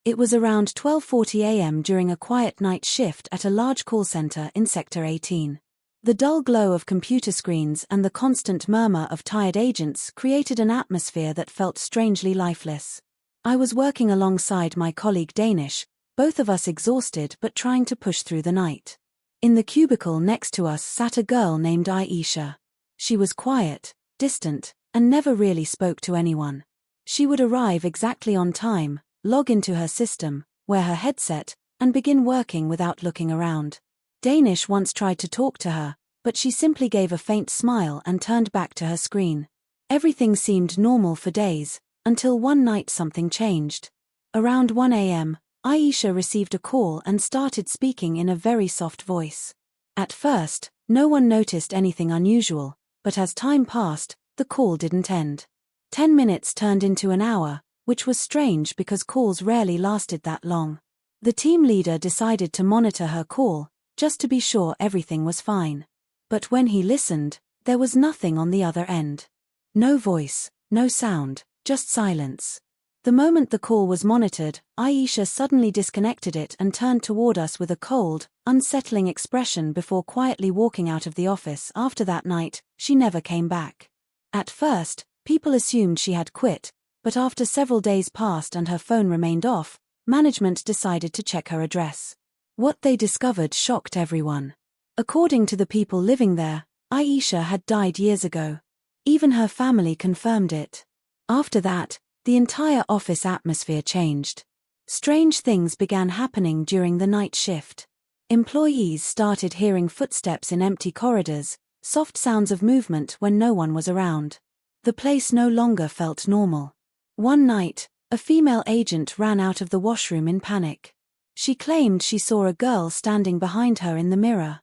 It was around 12:40 a.m. during a quiet night shift at a large call center in Sector 18. The dull glow of computer screens and the constant murmur of tired agents created an atmosphere that felt strangely lifeless. I was working alongside my colleague Danish, both of us exhausted but trying to push through the night. In the cubicle next to us sat a girl named Aisha. She was quiet, distant, and never really spoke to anyone. She would arrive exactly on time, log into her system, wear her headset, and begin working without looking around. Danish once tried to talk to her, but she simply gave a faint smile and turned back to her screen. Everything seemed normal for days, until one night something changed. Around 1 a.m., Aisha received a call and started speaking in a very soft voice. At first, no one noticed anything unusual, but as time passed, the call didn't end. 10 minutes turned into an hour, which was strange because calls rarely lasted that long. The team leader decided to monitor her call, just to be sure everything was fine. But when he listened, there was nothing on the other end. No voice, no sound, just silence. The moment the call was monitored, Aisha suddenly disconnected it and turned toward us with a cold, unsettling expression before quietly walking out of the office. After that night, she never came back. At first, people assumed she had quit, but after several days passed and her phone remained off, management decided to check her address. What they discovered shocked everyone. According to the people living there, Aisha had died years ago. Even her family confirmed it. After that, the entire office atmosphere changed. Strange things began happening during the night shift. Employees started hearing footsteps in empty corridors, soft sounds of movement when no one was around. The place no longer felt normal. One night, a female agent ran out of the washroom in panic. She claimed she saw a girl standing behind her in the mirror,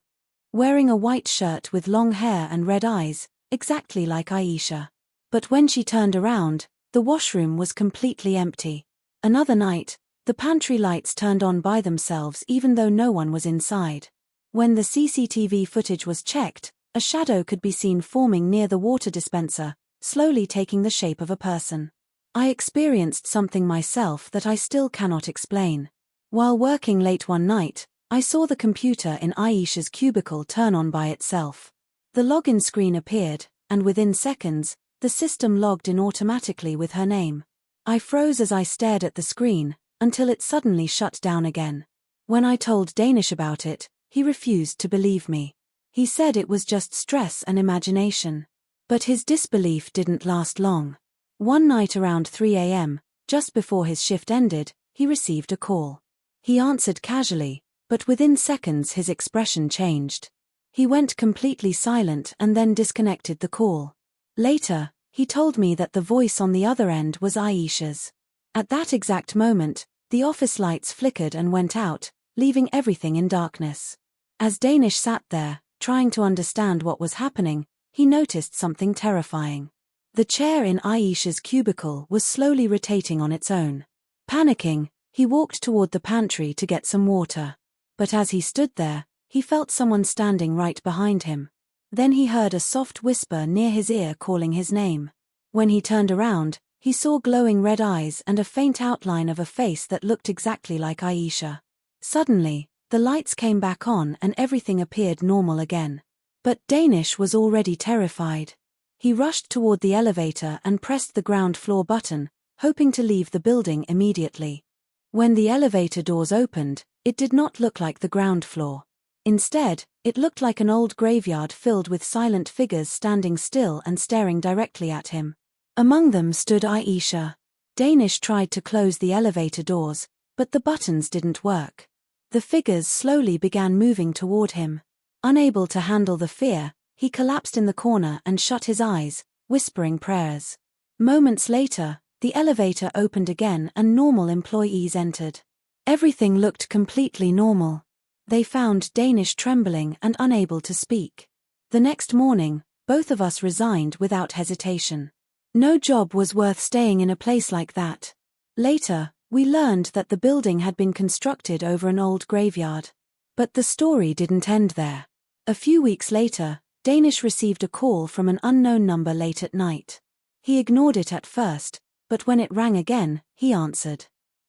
wearing a white shirt with long hair and red eyes, exactly like Aisha. But when she turned around, the washroom was completely empty. Another night, the pantry lights turned on by themselves even though no one was inside. When the CCTV footage was checked, a shadow could be seen forming near the water dispenser, slowly taking the shape of a person. I experienced something myself that I still cannot explain. While working late one night, I saw the computer in Aisha's cubicle turn on by itself. The login screen appeared, and within seconds, the system logged in automatically with her name. I froze as I stared at the screen, until it suddenly shut down again. When I told Danish about it, he refused to believe me. He said it was just stress and imagination. But his disbelief didn't last long. One night around 3 a.m., just before his shift ended, he received a call. He answered casually, but within seconds his expression changed. He went completely silent and then disconnected the call. Later, he told me that the voice on the other end was Aisha's. At that exact moment, the office lights flickered and went out, leaving everything in darkness. As Danish sat there, trying to understand what was happening, he noticed something terrifying. The chair in Aisha's cubicle was slowly rotating on its own. Panicking, he walked toward the pantry to get some water. But as he stood there, he felt someone standing right behind him. Then he heard a soft whisper near his ear calling his name. When he turned around, he saw glowing red eyes and a faint outline of a face that looked exactly like Aisha. Suddenly, the lights came back on and everything appeared normal again. But Danish was already terrified. He rushed toward the elevator and pressed the ground floor button, hoping to leave the building immediately. When the elevator doors opened, it did not look like the ground floor. Instead, it looked like an old graveyard filled with silent figures standing still and staring directly at him. Among them stood Aisha. Danish tried to close the elevator doors, but the buttons didn't work. The figures slowly began moving toward him. Unable to handle the fear, he collapsed in the corner and shut his eyes, whispering prayers. Moments later, the elevator opened again and normal employees entered. Everything looked completely normal. They found Danish trembling and unable to speak. The next morning, both of us resigned without hesitation. No job was worth staying in a place like that. Later, we learned that the building had been constructed over an old graveyard. But the story didn't end there. A few weeks later, Danish received a call from an unknown number late at night. He ignored it at first, but when it rang again, he answered.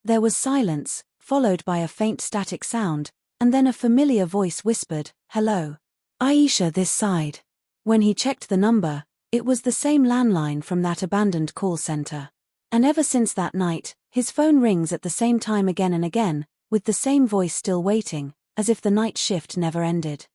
There was silence, followed by a faint static sound, and then a familiar voice whispered, "Hello. Aisha this side." When he checked the number, it was the same landline from that abandoned call center. And ever since that night, his phone rings at the same time again and again, with the same voice still waiting, as if the night shift never ended.